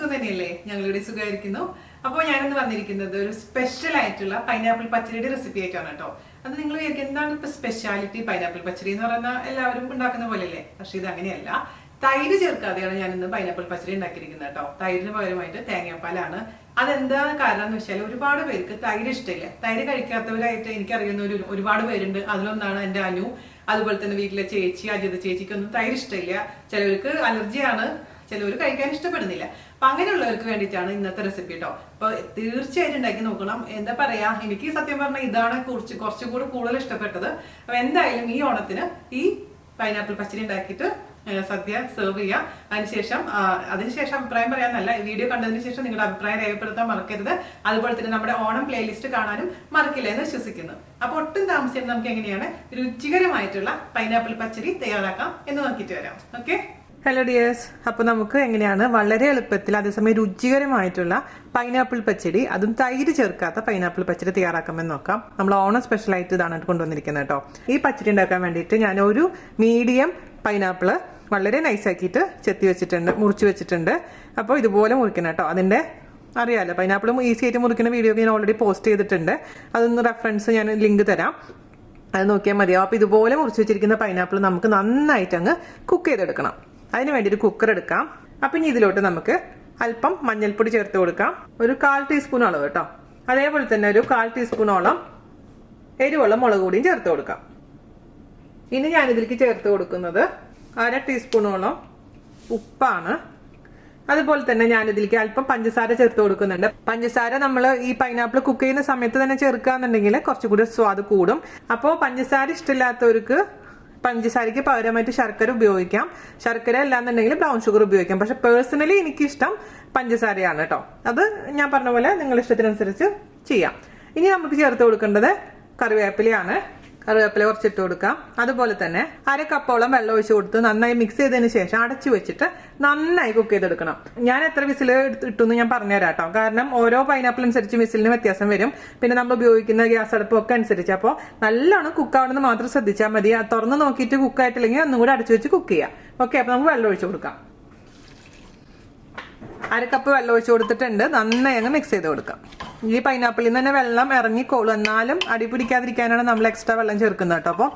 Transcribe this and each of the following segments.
സുഖം തന്നെയല്ലേ? ഞങ്ങളിവിടെ സുഖമായിരിക്കുന്നു. അപ്പോൾ ഞാനിന്ന് വന്നിരിക്കുന്നത് ഒരു സ്പെഷ്യൽ ആയിട്ടുള്ള പൈനാപ്പിൾ പച്ചടിയുടെ റെസിപ്പി ആയിട്ടാണ് കേട്ടോ. അത് നിങ്ങൾ വിചാരിക്കും എന്താണ് ഇപ്പൊ സ്പെഷ്യാലിറ്റി? പൈനാപ്പിൾ പച്ചടി എന്ന് പറയുന്ന എല്ലാവരും ഉണ്ടാക്കുന്ന പോലെയല്ലേ? പക്ഷെ ഇത് അങ്ങനെയല്ല. തൈര് ചേർക്കാതെയാണ് ഞാനിന്ന് പൈനാപ്പിൾ പച്ചടി ഉണ്ടാക്കിയിരിക്കുന്നത് കേട്ടോ. തൈരിന് പകരമായിട്ട് തേങ്ങാപ്പാലാണ്. അതെന്താണ് കാരണം എന്ന് വെച്ചാൽ ഒരുപാട് പേർക്ക് തൈര് ഇഷ്ടമില്ല. തൈര് കഴിക്കാത്തവരായിട്ട് എനിക്കറിയുന്ന ഒരുപാട് പേരുണ്ട്. അതിലൊന്നാണ് എൻ്റെ അനു. അതുപോലെ തന്നെ വീട്ടിലെ ചേച്ചി, അജിത ചേച്ചിക്കൊന്നും തൈര് ഇഷ്ടമില്ല. ചിലവർക്ക് അലർജിയാണ്, ചിലവർ കഴിക്കാൻ ഇഷ്ടപ്പെടുന്നില്ല. അപ്പൊ അങ്ങനെയുള്ളവർക്ക് വേണ്ടിയിട്ടാണ് ഇന്നത്തെ റെസിപ്പി കേട്ടോ. അപ്പൊ തീർച്ചയായിട്ടും ഉണ്ടാക്കി നോക്കണം. എന്താ പറയാ, എനിക്ക് സത്യം പറഞ്ഞാൽ ഇതാണ് കുറച്ചുകൂടി കൂടുതൽ ഇഷ്ടപ്പെട്ടത്. അപ്പൊ എന്തായാലും ഈ ഓണത്തിന് ഈ പൈനാപ്പിൾ പച്ചടി ഉണ്ടാക്കിയിട്ട് സദ്യ സെർവ് ചെയ്യാം. അതിനുശേഷം അഭിപ്രായം പറയാനല്ല, വീഡിയോ കണ്ടതിന് ശേഷം നിങ്ങളുടെ അഭിപ്രായം രേഖപ്പെടുത്താൻ മറക്കരുത്. അതുപോലെ തന്നെ നമ്മുടെ ഓണം പ്ലേലിസ്റ്റ് കാണാനും മറക്കില്ല എന്ന് വിശ്വസിക്കുന്നു. അപ്പൊ ഒട്ടും താമസിച്ചാൽ നമുക്ക് എങ്ങനെയാണ് രുചികരമായിട്ടുള്ള പൈനാപ്പിൾ പച്ചടി തയ്യാറാക്കാം എന്ന് നോക്കിയിട്ട് വരാം. Okay, hello dears. അപ്പൊ നമുക്ക് എങ്ങനെയാണ് വളരെ എളുപ്പത്തിൽ അതേസമയം രുചികരമായിട്ടുള്ള പൈനാപ്പിൾ പച്ചടി, അതും തൈര് ചേർക്കാത്ത പൈനാപ്പിൾ പച്ചടി തയ്യാറാക്കാമെന്ന് നോക്കാം. നമ്മൾ ഓണം സ്പെഷ്യൽ ആയിട്ട് ഇതാണ് കൊണ്ടുവന്നിരിക്കുന്നത് കേട്ടോ. ഈ പച്ചടി ഉണ്ടാക്കാൻ വേണ്ടിയിട്ട് ഞാൻ ഒരു മീഡിയം പൈനാപ്പിള് വളരെ നൈസാക്കിയിട്ട് മുറിച്ച് വെച്ചിട്ടുണ്ട്. അപ്പോൾ ഇതുപോലെ മുറിക്കണം കേട്ടോ. അതിന്റെ അറിയാലോ, പൈനാപ്പിളും ഈസി ആയിട്ട് മുറിക്കുന്ന വീഡിയോ ഞാൻ ഓൾറെഡി പോസ്റ്റ് ചെയ്തിട്ടുണ്ട്. അതൊന്ന് റെഫറൻസ് ഞാൻ ലിങ്ക് തരാം, അത് നോക്കിയാൽ മതിയാവും. അപ്പോൾ ഇതുപോലെ മുറിച്ച് വെച്ചിരിക്കുന്ന പൈനാപ്പിൾ നമുക്ക് നന്നായിട്ട് അങ്ങ് കുക്ക് ചെയ്തെടുക്കണം. അതിന് വേണ്ടി ഒരു കുക്കർ എടുക്കാം. അപ്പം ഇനി ഇതിലോട്ട് നമുക്ക് അല്പം മഞ്ഞൾപ്പൊടി ചേർത്ത് കൊടുക്കാം, ഒരു 1/4 ടീസ്പൂണോളം കേട്ടോ. അതേപോലെ തന്നെ ഒരു 1/4 ടീസ്പൂണോളം എരിവുള്ള മുളക് പൊടിയും ചേർത്ത് കൊടുക്കാം. ഇനി ഞാൻ ഇതിലേക്ക് ചേർത്ത് കൊടുക്കുന്നത് 1/2 ടീസ്പൂണോളം ഉപ്പാണ്. അതുപോലെ തന്നെ ഞാൻ ഇതിലേക്ക് അല്പം പഞ്ചസാര ചേർത്ത് കൊടുക്കുന്നുണ്ട്. പഞ്ചസാര നമ്മൾ ഈ പൈനാപ്പിൾ കുക്ക് ചെയ്യുന്ന സമയത്ത് തന്നെ ചേർക്കാന്നുണ്ടെങ്കിൽ കുറച്ചുകൂടി സ്വാദ് കൂടും. അപ്പോൾ പഞ്ചസാര ഇഷ്ടമില്ലാത്തവർക്ക് പഞ്ചസാരയ്ക്ക് പകരമായിട്ട് ശർക്കര ഉപയോഗിക്കാം. ശർക്കര അല്ലാന്നുണ്ടെങ്കിൽ ബ്രൗൺ ഷുഗർ ഉപയോഗിക്കാം. പക്ഷെ പേഴ്സണലി എനിക്കിഷ്ടം പഞ്ചസാരയാണ് കേട്ടോ. അത് ഞാൻ പറഞ്ഞ പോലെ നിങ്ങളുടെ ഇഷ്ടത്തിനനുസരിച്ച് ചെയ്യാം. ഇനി നമുക്ക് ചേർത്ത് കൊടുക്കേണ്ടത് കറിവേപ്പിലയാണ്. കറിവേപ്പില കുറച്ചിട്ട് കൊടുക്കാം. അതുപോലെ തന്നെ 1/2 കപ്പോളം വെള്ളം ഒഴിച്ച് കൊടുത്ത് നന്നായി മിക്സ് ചെയ്തതിന് ശേഷം അടച്ചു വെച്ചിട്ട് നന്നായി കുക്ക് ചെയ്തെടുക്കണം. ഞാൻ എത്ര വിസിൽ ഇട്ടെന്ന് ഞാൻ പറഞ്ഞുതരാം കേട്ടോ. കാരണം ഓരോ പൈനാപ്പിൾ അനുസരിച്ച് വിസിലിന് വ്യത്യാസം വരും. പിന്നെ നമ്മൾ ഉപയോഗിക്കുന്ന ഗ്യാസ് അടുപ്പും ഒക്കെ അനുസരിച്ച്. അപ്പോൾ നല്ലോണം കുക്കാവണമെന്ന് മാത്രം ശ്രദ്ധിച്ചാൽ മതി. തുറന്ന് നോക്കിയിട്ട് കുക്കായിട്ടില്ലെങ്കിൽ ഒന്നും കൂടി അടച്ചു വെച്ച് കുക്ക് ചെയ്യാം. ഓക്കെ, അപ്പൊ നമുക്ക് വെള്ളം ഒഴിച്ചു കൊടുക്കാം. 1/2 കപ്പ് വെള്ളം ഒഴിച്ചു കൊടുത്തിട്ടുണ്ട്. നന്നായി അങ്ങ് മിക്സ് ചെയ്ത് കൊടുക്കാം. ഈ പൈനാപ്പിളിൽ നിന്ന് തന്നെ വെള്ളം ഇറങ്ങിക്കോളും. എന്നാലും അടി പിടിക്കാതിരിക്കാനാണ് നമ്മൾ എക്സ്ട്രാ വെള്ളം ചേർക്കുന്നത് കേട്ടോ. അപ്പോൾ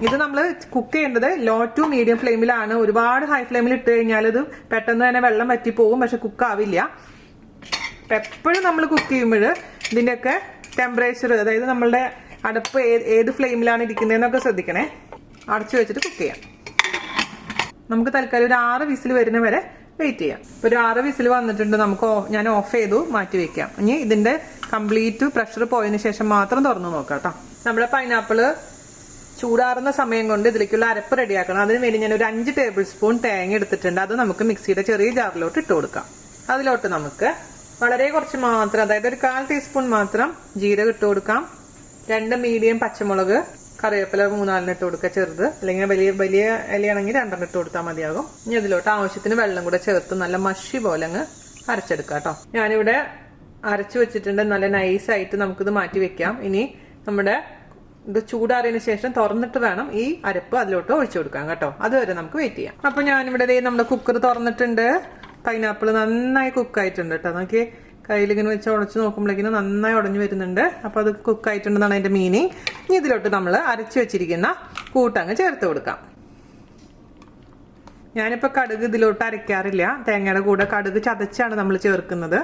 ഇത് നമ്മൾ കുക്ക് ചെയ്യേണ്ടത് ലോ ടു മീഡിയം ഫ്ലെയിമിലാണ്. ഒരുപാട് ഹൈ ഫ്ലെയിമിൽ ഇട്ട് കഴിഞ്ഞാൽ ഇത് പെട്ടെന്ന് തന്നെ വെള്ളം വറ്റി പോകും, പക്ഷെ കുക്ക് ആവില്ല. എപ്പോഴും നമ്മൾ കുക്ക് ചെയ്യുമ്പോൾ ഇതിൻ്റെയൊക്കെ ടെമ്പറേച്ചർ, അതായത് നമ്മളുടെ അടുപ്പ് ഏത് ഫ്ലെയിമിലാണ് ഇരിക്കുന്നതെന്നൊക്കെ ശ്രദ്ധിക്കണേ. അടച്ചു വെച്ചിട്ട് കുക്ക് ചെയ്യാം. നമുക്ക് തൽക്കാലം ഒരു 6 വിസിൽ വരുന്ന വരെ വെയിറ്റ് ചെയ്യാം. ഒരു 6 വിസിൽ വന്നിട്ടുണ്ട്. ഞാൻ ഓഫ് ചെയ്തു മാറ്റി വെക്കാം. ഇനി ഇതിന്റെ കംപ്ലീറ്റ് പ്രഷർ പോയതിനു ശേഷം മാത്രം തുറന്നു നോക്കാം കേട്ടോ. നമ്മുടെ പൈനാപ്പിള് ചൂടാറുന്ന സമയം കൊണ്ട് ഇതിലേക്കുള്ള അരപ്പ് റെഡിയാക്കണം. അതിന് വേണ്ടി ഞാൻ ഒരു 5 ടേബിൾ സ്പൂൺ തേങ്ങ എടുത്തിട്ടുണ്ട്. അത് നമുക്ക് മിക്സിയുടെ ചെറിയ ജാറിലോട്ട് ഇട്ട് കൊടുക്കാം. അതിലോട്ട് നമുക്ക് വളരെ കുറച്ച് മാത്രം, അതായത് ഒരു 1/4 ടീസ്പൂൺ മാത്രം ജീരകം ഇട്ട് കൊടുക്കാം. 2 മീഡിയം പച്ചമുളക്, കറിവേപ്പില 3-4 ഇട്ട് കൊടുക്കുക, ചെറുത്. അല്ലെങ്കിൽ വലിയ ഇലയാണെങ്കിൽ 2 ഇട്ട് കൊടുത്താൽ മതിയാകും. ഇനി അതിലോട്ട് ആവശ്യത്തിന് വെള്ളം കൂടെ ചേർത്ത് നല്ല മഷി പോലെ അങ്ങ് അരച്ചെടുക്കാം കേട്ടോ. ഞാനിവിടെ അരച്ചു വെച്ചിട്ടുണ്ട്. നല്ല നൈസായിട്ട് നമുക്കിത് മാറ്റി വെക്കാം. ഇനി നമ്മുടെ ഇത് ചൂടാറിയതിനു ശേഷം തുറന്നിട്ട് വേണം ഈ അരപ്പ് അതിലോട്ട് ഒഴിച്ചു കൊടുക്കാം കേട്ടോ. അതുവരെ നമുക്ക് വെയിറ്റ് ചെയ്യാം. അപ്പൊ ഞാനിവിടെ നമ്മുടെ കുക്കർ തുറന്നിട്ടുണ്ട്. പൈനാപ്പിൾ നന്നായി കുക്കായിട്ടുണ്ട് കേട്ടോ. നോക്കി കയ്യിലിങ്ങനെ വെച്ച് ഉടച്ച് നോക്കുമ്പോഴേക്കും നന്നായി ഉടഞ്ഞു വരുന്നുണ്ട്. അപ്പൊ അത് കുക്കായിട്ടുണ്ടെന്നാണ് അതിന്റെ മീനിങ്. ഇനി ഇതിലോട്ട് നമ്മൾ അരച്ചു വെച്ചിരിക്കുന്ന കൂട്ടങ്ങ് ചേർത്ത് കൊടുക്കാം. ഞാനിപ്പോൾ കടുക് ഇതിലോട്ട് അരയ്ക്കാറില്ല. തേങ്ങയുടെ കൂടെ കടുക് ചതച്ചാണ് നമ്മൾ ചേർക്കുന്നത്.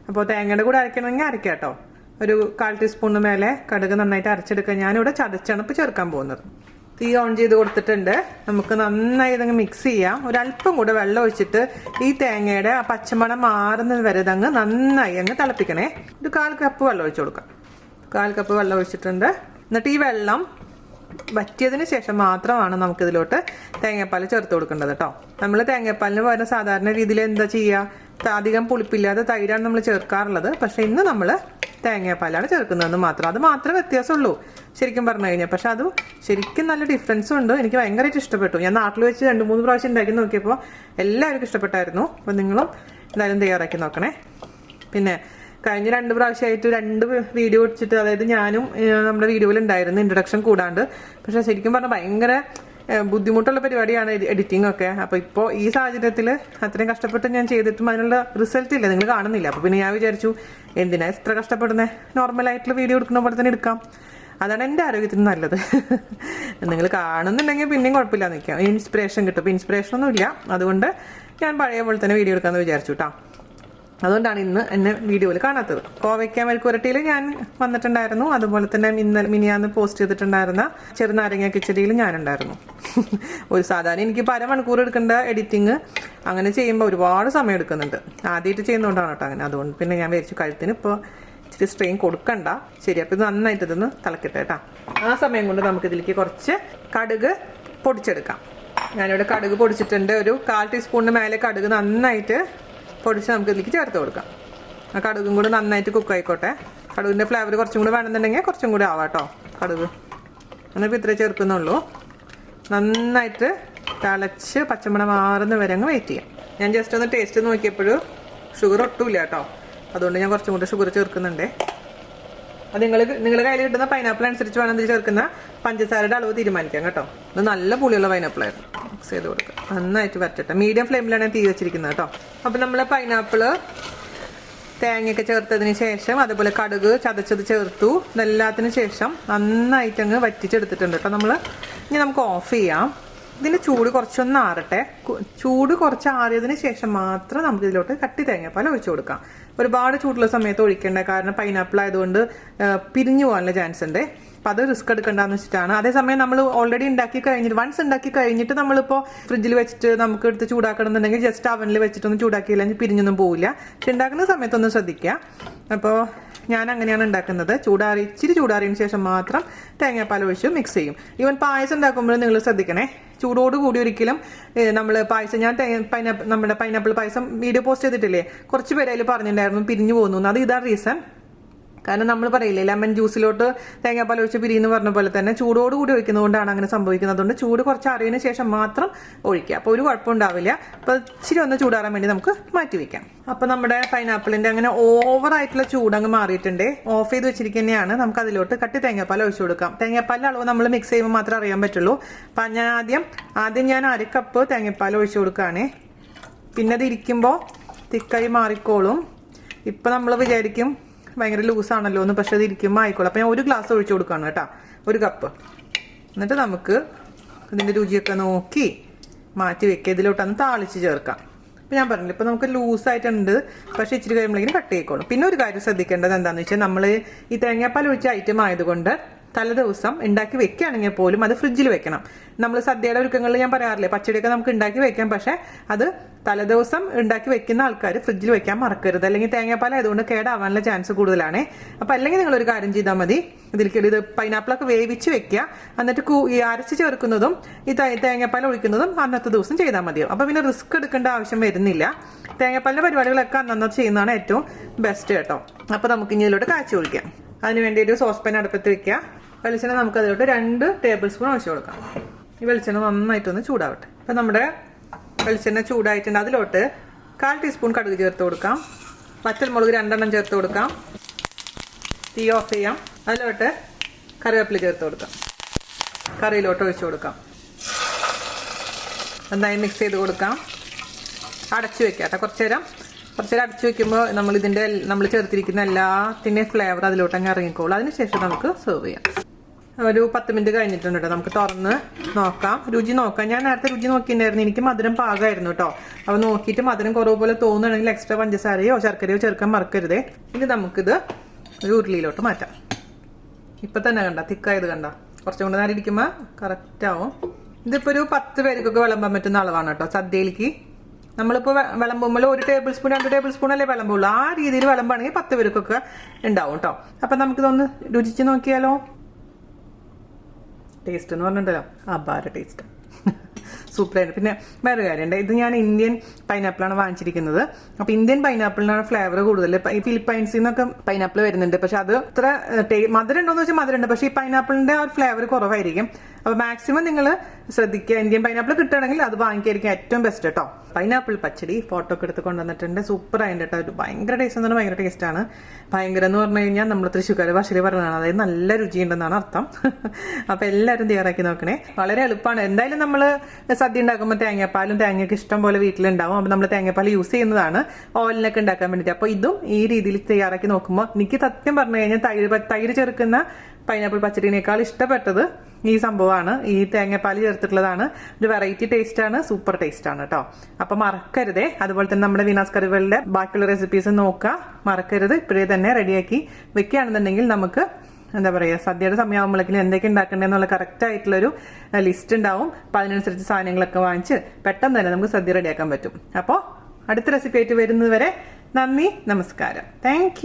അപ്പോൾ തേങ്ങയുടെ കൂടെ അരയ്ക്കണമെങ്കിൽ അരയ്ക്കാം കേട്ടോ. ഒരു 1/4 ടീസ്പൂണിന് മേലെ കടുക് നന്നായിട്ട് അരച്ചെടുക്കുക. ഞാനിവിടെ ചതച്ചാണ് ഇപ്പോൾ ചേർക്കാൻ പോകുന്നത്. തീ ഓൺ ചെയ്ത് കൊടുത്തിട്ടുണ്ട്. നമുക്ക് നന്നായി ഇതങ്ങ് മിക്സ് ചെയ്യാം. ഒരല്പം കൂടെ വെള്ളം ഒഴിച്ചിട്ട് ഈ തേങ്ങയുടെ ആ പച്ചമണം മാറുന്നത് വരെ ഇതങ്ങ് നന്നായി അങ്ങ് തിളപ്പിക്കണേ. ഒരു 1/4 കപ്പ് വെള്ളം ഒഴിച്ചു കൊടുക്കാം. 1/4 കപ്പ് വെള്ളം ഒഴിച്ചിട്ടുണ്ട്. എന്നിട്ട് ഈ വെള്ളം വറ്റിയതിന് ശേഷം മാത്രമാണ് നമുക്കിതിലോട്ട് തേങ്ങാപ്പാൽ ചേർത്ത് കൊടുക്കേണ്ടത് കേട്ടോ. നമ്മൾ തേങ്ങാപ്പാലിന് പകരം സാധാരണ രീതിയിൽ എന്താ ചെയ്യുക, അധികം പുളിപ്പില്ലാതെ തൈരാണ് നമ്മൾ ചേർക്കാറുള്ളത്. പക്ഷെ ഇന്ന് നമ്മൾ തേങ്ങാപ്പാലാണ് ചേർക്കുന്നതെന്ന് മാത്രം. അത് മാത്രമേ വ്യത്യാസമുള്ളൂ ശരിക്കും പറഞ്ഞു കഴിഞ്ഞാൽ. പക്ഷെ അത് ശരിക്കും നല്ല ഡിഫറൻസും ഉണ്ട്. എനിക്ക് ഭയങ്കരമായിട്ട് ഇഷ്ടപ്പെട്ടു. ഞാൻ നാട്ടിൽ വെച്ച് 2-3 പ്രാവശ്യം ഉണ്ടാക്കി നോക്കിയപ്പോൾ എല്ലാവർക്കും ഇഷ്ടപ്പെട്ടായിരുന്നു. അപ്പോൾ നിങ്ങളും എന്തായാലും തയ്യാറാക്കി നോക്കണേ. പിന്നെ കഴിഞ്ഞ 2 പ്രാവശ്യമായിട്ട് 2 വീഡിയോ ഇട്ടിട്ട്, അതായത് ഞാനും നമ്മുടെ വീഡിയോയിൽ ഉണ്ടായിരുന്നു ഇൻട്രൊഡക്ഷൻ കൂടാണ്ട്. പക്ഷെ ശരിക്കും പറഞ്ഞാൽ ഭയങ്കര ബുദ്ധിമുട്ടുള്ള പരിപാടിയാണ് എഡിറ്റിംഗ് ഒക്കെ. അപ്പോൾ ഇപ്പോൾ ഈ സാഹചര്യത്തിൽ അത്രയും കഷ്ടപ്പെട്ട് ഞാൻ ചെയ്തിട്ടും അതിനുള്ള റിസൾട്ട് ഇല്ല, നിങ്ങൾ കാണുന്നില്ല. അപ്പോൾ പിന്നെ ഞാൻ വിചാരിച്ചു എന്തിനാ ഇത്ര കഷ്ടപ്പെടുന്നത്, നോർമലായിട്ടുള്ള വീഡിയോ എടുക്കുന്ന പോലെ തന്നെ എടുക്കാം, അതാണ് എൻ്റെ ആരോഗ്യത്തിന് നല്ലത്. നിങ്ങൾ കാണുന്നുണ്ടെങ്കിൽ പിന്നെയും കുഴപ്പമില്ല നിൽക്കാം, ഇൻസ്പിറേഷൻ കിട്ടും. ഇപ്പോൾ ഇൻസ്പിറേഷൻ ഒന്നും ഇല്ല, അതുകൊണ്ട് ഞാൻ പഴയ പോലെ തന്നെ വീഡിയോ എടുക്കാമെന്ന് വിചാരിച്ചു കേട്ടോ. അതുകൊണ്ടാണ് ഇന്ന് എന്നെ വീഡിയോയിൽ കാണാത്തത്. കോവയ്ക്ക മെഴുക്കുവരട്ടിയിൽ ഞാൻ വന്നിട്ടുണ്ടായിരുന്നു, അതുപോലെ തന്നെ മിനിയാന്ന് പോസ്റ്റ് ചെയ്തിട്ടുണ്ടായിരുന്ന ചെറുനാരങ്ങ കിച്ചടിയിൽ ഞാനുണ്ടായിരുന്നു. ഒരു സാധാരണ എനിക്കിപ്പോൾ അരമണിക്കൂർ എടുക്കേണ്ട എഡിറ്റിങ് അങ്ങനെ ചെയ്യുമ്പോൾ ഒരുപാട് സമയം എടുക്കുന്നുണ്ട്. ആദ്യമായിട്ട് ചെയ്യുന്നതുകൊണ്ടാണ് കേട്ടോ അങ്ങനെ. അതുകൊണ്ട് പിന്നെ ഞാൻ വിചാരിച്ചു കഴുത്തിന് ഇപ്പോൾ ഇച്ചിരി സ്ട്രെയിൻ കൊടുക്കണ്ട. ശരി, അപ്പോൾ ഇത് നന്നായിട്ട് ഇതൊന്ന് തിളക്കട്ടെ കേട്ടോ. ആ സമയം കൊണ്ട് നമുക്കിതിലേക്ക് കുറച്ച് കടുക് പൊടിച്ചെടുക്കാം. ഞാനിവിടെ കടുക് പൊടിച്ചിട്ടുണ്ട്. ഒരു 1/4 ടീസ്പൂണിന് മേലെ കടുക് നന്നായിട്ട് പൊടിച്ച് നമുക്ക് ഇതിലേക്ക് ചേർത്ത് കൊടുക്കാം. ആ കടുകും കൂടി നന്നായിട്ട് കുക്ക് ആയിക്കോട്ടെ. കടുകിൻ്റെ ഫ്ലേവർ കുറച്ചും കൂടി വേണമെന്നുണ്ടെങ്കിൽ കുറച്ചും കൂടി ആവാം കേട്ടോ കടുക്. എന്നിപ്പോൾ ഇത്രേ ചേർക്കുന്നുള്ളൂ. നന്നായിട്ട് തിളച്ച് പച്ചമണം മാറുന്ന വരെ അങ്ങ് വെയിറ്റ് ചെയ്യാം. ഞാൻ ജസ്റ്റ് ഒന്ന് ടേസ്റ്റ് നോക്കിയപ്പോൾ ഷുഗർ ഒട്ടുമില്ല കേട്ടോ, അതുകൊണ്ട് ഞാൻ കുറച്ചും കൂടി ഷുഗർ ചേർക്കുന്നുണ്ട്. അത് നിങ്ങളുടെ കയ്യിൽ കിട്ടുന്ന പൈനാപ്പിൾ അനുസരിച്ച് വേണം ഇതിൽ ചേർക്കുന്ന പഞ്ചസാരയുടെ അളവ് തീരുമാനിക്കാം കേട്ടോ. ഇത് നല്ല പുളിയുള്ള പൈനാപ്പിളായിരുന്നു. മിക്സ് ചെയ്ത് കൊടുക്കുക, നന്നായിട്ട് വരട്ടെ. മീഡിയം ഫ്ലെയിമിലാണ് ഞാൻ തീ വെച്ചിരിക്കുന്നത് കേട്ടോ. അപ്പം നമ്മൾ പൈനാപ്പിള് തേങ്ങയൊക്കെ ചേർത്തതിന് ശേഷം അതുപോലെ കടുക് ചതച്ചത് ചേർത്തു. ഇതെല്ലാത്തിന് ശേഷം നന്നായിട്ട് അങ്ങ് വറ്റിച്ചെടുത്തിട്ടുണ്ട് കേട്ടോ നമ്മൾ. ഇനി നമുക്ക് ഓഫ് ചെയ്യാം. ഇതിൻ്റെ ചൂട് കുറച്ചൊന്ന് ആറട്ടെ. ചൂട് കുറച്ച് ആറിയതിന് ശേഷം മാത്രം നമുക്ക് ഇതിലോട്ട് കട്ടി തേങ്ങാപ്പാൽ ഒഴിച്ചു കൊടുക്കാം. ഒരുപാട് ചൂടുള്ള സമയത്ത് ഒഴിക്കേണ്ട, കാരണം പൈനാപ്പിൾ ആയതുകൊണ്ട് പിരിഞ്ഞു പോകാനുള്ള ചാൻസ് ഉണ്ട്. അപ്പം അത് റിസ്ക് എടുക്കണ്ടെന്ന് വെച്ചിട്ടാണ്. അതേസമയം നമ്മൾ ഓൾറെഡി ഉണ്ടാക്കി കഴിഞ്ഞിട്ട് വൺസ് ഉണ്ടാക്കി കഴിഞ്ഞിട്ട് നമ്മളിപ്പോൾ ഫ്രിഡ്ജിൽ വെച്ചിട്ട് നമുക്ക് എടുത്ത് ചൂടാക്കണം എന്നുണ്ടെങ്കിൽ ജസ്റ്റ് അവനിൽ വെച്ചിട്ടൊന്നും ചൂടാക്കിയില്ലെങ്കിൽ പിരിഞ്ഞൊന്നും പോവില്ല. പക്ഷെ ഉണ്ടാക്കുന്ന സമയത്തൊന്ന് ശ്രദ്ധിക്കുക. അപ്പോൾ ഞാൻ അങ്ങനെയാണ് ഉണ്ടാക്കുന്നത്. ഇച്ചിരി ചൂടാറിയതിന് ശേഷം മാത്രം തേങ്ങാപ്പാൽ ഒഴിച്ച് മിക്സ് ചെയ്യും. ഈവൻ പായസം ഉണ്ടാക്കുമ്പോഴും നിങ്ങൾ ശ്രദ്ധിക്കണേ, ചൂടോട് കൂടി ഒരിക്കലും നമ്മൾ പായസം, ഞാൻ നമ്മുടെ പൈനാപ്പിൾ പായസം വീഡിയോ പോസ്റ്റ് ചെയ്തിട്ടില്ലേ, കുറച്ച് പേര് അതിൽ പറഞ്ഞിട്ടുണ്ടായിരുന്നു പിരിഞ്ഞു പോകുന്നു. അത് ഇതാണ് റീസൺ. കാരണം നമ്മൾ പറയില്ലേ ലെമൺ ജ്യൂസിലോട്ട് തേങ്ങാപ്പാൽ ഒഴിച്ച് പിരിയെന്ന് പറഞ്ഞ പോലെ തന്നെ ചൂടോട് കൂടി ഒഴിക്കുന്നതുകൊണ്ടാണ് അങ്ങനെ സംഭവിക്കുന്നത്. അതുകൊണ്ട് ചൂട് കുറച്ച് അറിയതിന് ശേഷം മാത്രം ഒഴിക്കുക. അപ്പോൾ ഒരു കുഴപ്പമുണ്ടാവില്ല. അപ്പോൾ ഇച്ചിരി ഒന്ന് ചൂടാറാൻ വേണ്ടി നമുക്ക് മാറ്റി വയ്ക്കാം. അപ്പോൾ നമ്മുടെ പൈനാപ്പിളിൻ്റെ അങ്ങനെ ഓവറായിട്ടുള്ള ചൂടങ്ങ് മാറിയിട്ടുണ്ട്. ഓഫ് ചെയ്ത് വെച്ചിരിക്കുന്നതാണ്. നമുക്ക് അതിലോട്ട് കട്ടി തേങ്ങാപ്പാൽ ഒഴിച്ചു കൊടുക്കാം. തേങ്ങാപ്പാലിൻ്റെ അളവ് നമ്മൾ മിക്സ് ചെയ്യുമ്പോൾ മാത്രമേ അറിയാൻ പറ്റുള്ളൂ. അപ്പം ഞാൻ ആദ്യം ഞാൻ 1 കപ്പ് തേങ്ങാപ്പാൽ ഒഴിച്ചു കൊടുക്കുകയാണ്. പിന്നെ അത് ഇരിക്കുമ്പോൾ തിക്കായി മാറിക്കോളും. ഇപ്പം നമ്മൾ വിചാരിക്കും ഭയങ്കര ലൂസാണല്ലോ എന്ന്, പക്ഷെ അത് ഇരിക്കുമ്പോൾ ആയിക്കോളും. അപ്പം ഞാൻ 1 ഗ്ലാസ് ഒഴിച്ചു കൊടുക്കുകയാണ് കേട്ടോ, 1 കപ്പ്. എന്നിട്ട് നമുക്ക് ഇതിൻ്റെ രുചിയൊക്കെ നോക്കി മാറ്റി വെക്കുക. ഇതിലോട്ടൊന്ന് താളിച്ച് ചേർക്കാം. അപ്പം ഞാൻ പറഞ്ഞില്ല, ഇപ്പം നമുക്ക് ലൂസായിട്ടുണ്ട്, പക്ഷേ ഇച്ചിരി കഴിയുമ്പോഴേക്കും കട്ട് ചെയ്യിക്കോളും. പിന്നെ ഒരു കാര്യം ശ്രദ്ധിക്കേണ്ടത് എന്താണെന്ന് വെച്ചാൽ, നമ്മൾ ഈ തേങ്ങാപ്പാൽ ഒഴിച്ച ഐറ്റം ആയതുകൊണ്ട് തലേദിവസം ഉണ്ടാക്കി വെക്കുകയാണെങ്കിൽ പോലും അത് ഫ്രിഡ്ജിൽ വെക്കണം. നമ്മൾ സദ്യയുടെ ഒരുക്കങ്ങളിൽ ഞാൻ പറയാറില്ലേ, പച്ചടിയൊക്കെ നമുക്ക് ഉണ്ടാക്കി വെക്കാം, പക്ഷേ അത് തലേദിവസം ഉണ്ടാക്കി വെക്കുന്ന ആൾക്കാർ ഫ്രിഡ്ജിൽ വെക്കാൻ മറക്കരുത്. അല്ലെങ്കിൽ തേങ്ങാപ്പാൽ ആയതുകൊണ്ട് കേടാവാനുള്ള ചാൻസ് കൂടുതലാണ്. അപ്പോൾ അല്ലെങ്കിൽ നിങ്ങളൊരു കാര്യം ചെയ്താൽ മതി, ഇത് പൈനാപ്പിളൊക്കെ വേവിച്ച് വെക്കുക. എന്നിട്ട് ഈ അരച്ച് ചേർക്കുന്നതും ഈ തേങ്ങാപ്പാൽ ഒഴിക്കുന്നതും അന്നത്തെ ദിവസം ചെയ്താൽ മതിയോ. അപ്പോൾ പിന്നെ റിസ്ക് എടുക്കേണ്ട ആവശ്യം വരുന്നില്ല. തേങ്ങാപ്പാലിൻ്റെ പരിപാടികളൊക്കെ അന്നത്തെ ചെയ്യുന്നതാണ് ഏറ്റവും ബെസ്റ്റ് കേട്ടോ. അപ്പോൾ നമുക്ക് ഇനി ഇതിലോട്ട് കാച്ചി ഒഴിക്കാം. അതിനുവേണ്ടി ഒരു സോസ് പാൻ അടുപ്പത്ത് വെക്കുക. വെളിച്ചെണ്ണ നമുക്ക് അതിലോട്ട് 2 ടേബിൾ സ്പൂൺ ഒഴിച്ചു കൊടുക്കാം. ഈ വെളിച്ചെണ്ണ നന്നായിട്ടൊന്ന് ചൂടാവട്ടെ. അപ്പം നമ്മുടെ വെളിച്ചെണ്ണ ചൂടായിട്ടുണ്ട്. അതിലോട്ട് 1/4 ടീസ്പൂൺ കടുക് ചേർത്ത് കൊടുക്കാം. വറ്റൽമുളക് 2 എണ്ണം ചേർത്ത് കൊടുക്കാം. തീ ഓഫ് ചെയ്യാം. അതിലോട്ട് കറിവേപ്പില ചേർത്ത് കൊടുക്കാം. കറിയിലോട്ട് ഒഴിച്ചു കൊടുക്കാം. നന്നായി മിക്സ് ചെയ്ത് കൊടുക്കാം. അടച്ചു വെക്കാം കേട്ടോ. കുറച്ച് നേരം അടച്ചു വെക്കുമ്പോൾ നമ്മൾ ചേർത്തിരിക്കുന്ന എല്ലാത്തിൻ്റെയും ഫ്ലേവർ അതിലോട്ട് അങ്ങ് ഇറങ്ങിക്കോളും. അതിനുശേഷം നമുക്ക് സെർവ് ചെയ്യാം. ഒരു 10 മിനിറ്റ് കഴിഞ്ഞിട്ടുണ്ട് കേട്ടോ. നമുക്ക് തുറന്ന് നോക്കാം, രുചി നോക്കാം. ഞാൻ നേരത്തെ രുചി നോക്കിയിട്ടുണ്ടായിരുന്നു, എനിക്ക് മധുരം പാകമായിരുന്നു കേട്ടോ. അപ്പോൾ നോക്കിയിട്ട് മധുരം കുറവ് പോലെ തോന്നുകയാണെങ്കിൽ എക്സ്ട്രാ പഞ്ചസാരയോ ശർക്കരയോ ചേർക്കാൻ മറക്കരുതേ. ഇനി നമുക്കിത് ഒരു ഉരുളിയിലോട്ട് മാറ്റാം. ഇപ്പം തന്നെ കണ്ട തിക്കായത് കണ്ട, കുറച്ചും കൂടെ നേരം ഇരിക്കുമ്പോൾ കറക്റ്റ് ആവും. ഇതിപ്പോൾ ഒരു 10 പേർക്കൊക്കെ വിളമ്പാൻ പറ്റുന്ന അളവാണ് കേട്ടോ. സദ്യയിലേക്ക് നമ്മളിപ്പോൾ വിളമ്പുമ്പോൾ 1 ടേബിൾ സ്പൂൺ 2 ടേബിൾ സ്പൂൺ അല്ലേ വിളമ്പുള്ളൂ. ആ രീതിയിൽ വിളമ്പാണെങ്കിൽ 10 പേർക്കൊക്കെ ഉണ്ടാവും കേട്ടോ. അപ്പം നമുക്കിതൊന്ന് രുചിച്ച് നോക്കിയാലോ. ടേസ്റ്റ് എന്ന് പറഞ്ഞിട്ടുണ്ടല്ലോ, അപാര ടേസ്റ്റ്, സൂപ്പറായിട്ട്. പിന്നെ വേറെ കാര്യമുണ്ട്, ഇത് ഞാൻ ഇന്ത്യൻ പൈനാപ്പിളാണ് വാങ്ങിച്ചിരിക്കുന്നത്. അപ്പോൾ ഇന്ത്യൻ പൈനാപ്പിളിനാണ് ഫ്ലേവർ കൂടുതൽ. ഈ ഫിലിപ്പൈൻസിൽ നിന്നൊക്കെ പൈനാപ്പിൾ വരുന്നുണ്ട്, പക്ഷെ അത് അത്ര മധുരം ഉണ്ടോയെന്ന് വെച്ചാൽ മധുരമുണ്ട്, പക്ഷേ ഈ പൈനാപ്പിളിൻ്റെ ആ ഒരു ഫ്ലേവർ കുറവായിരിക്കും. അപ്പോൾ മാക്സിമം നിങ്ങൾ ശ്രദ്ധിക്കുക. ഇന്ത്യൻ പൈനാപ്പിൾ കിട്ടുകയാണെങ്കിൽ അത് വാങ്ങിക്കായിരിക്കും ഏറ്റവും ബെസ്റ്റ് കേട്ടോ. പൈനാപ്പിൾ പച്ചടി ഫോട്ടോ ഒക്കെ എടുത്ത് കൊണ്ടുവന്നിട്ടുണ്ട്. സൂപ്പർ ആയിട്ട് കേട്ടോ. ഒരു ഭയങ്കര ടേസ്റ്റ് എന്ന് പറഞ്ഞാൽ ഭയങ്കര ടേസ്റ്റാണ്. ഭയങ്കര എന്ന് പറഞ്ഞു കഴിഞ്ഞാൽ നമ്മൾ തൃശ്ശൂർക്കാർ ഭാഷയിൽ പറഞ്ഞതാണ്, അതായത് നല്ല രുചിയുണ്ടെന്നാണ് അർത്ഥം. അപ്പോൾ എല്ലാവരും തയ്യാറാക്കി നോക്കണേ. വളരെ എളുപ്പമാണ്. എന്തായാലും നമ്മൾ സദ്യ ഉണ്ടാക്കുമ്പോൾ തേങ്ങാപ്പാലും തേങ്ങയൊക്കെ ഇഷ്ടം പോലെ വീട്ടിലുണ്ടാവും. അപ്പോൾ നമ്മൾ തേങ്ങാപ്പാൽ യൂസ് ചെയ്യുന്നതാണ് ഓയിലിനൊക്കെ ഉണ്ടാക്കാൻ വേണ്ടിയിട്ട്. അപ്പോൾ ഇതും ഈ രീതിയിൽ തയ്യാറാക്കി നോക്കുമ്പോൾ എനിക്ക് സത്യം പറഞ്ഞു കഴിഞ്ഞാൽ തൈര് ചേർക്കുന്ന പൈനാപ്പിൾ പച്ചടിനേക്കാൾ ഇഷ്ടപ്പെട്ടത് ഈ സംഭവമാണ്. ഈ തേങ്ങാപ്പാൽ ചേർത്തിട്ടുള്ളതാണ്. ഒരു വെറൈറ്റി ടേസ്റ്റ് ആണ്, സൂപ്പർ ടേസ്റ്റ് ആണ് കേട്ടോ. അപ്പൊ മറക്കരുതേ. അതുപോലെ തന്നെ നമ്മുടെ വീനാസ് കറികളുടെ ബാക്കിയുള്ള റെസിപ്പീസ് നോക്കുക, മറക്കരുത്. ഇപ്പോഴേ തന്നെ റെഡിയാക്കി വെക്കുകയാണെന്നുണ്ടെങ്കിൽ നമുക്ക് എന്താ പറയുക, സദ്യയുടെ സമയമാകുമ്പോഴേക്കും എന്തൊക്കെ ഉണ്ടാക്കേണ്ടതെന്നുള്ള കറക്റ്റ് ആയിട്ടുള്ളൊരു ലിസ്റ്റ് ഉണ്ടാവും. അപ്പം അതിനനുസരിച്ച് സാധനങ്ങളൊക്കെ വാങ്ങിച്ച് പെട്ടെന്ന് തന്നെ നമുക്ക് സദ്യ റെഡിയാക്കാൻ പറ്റും. അപ്പോൾ അടുത്ത റെസിപ്പി ആയിട്ട് വരുന്നത് വരെ നന്ദി, നമസ്കാരം. താങ്ക്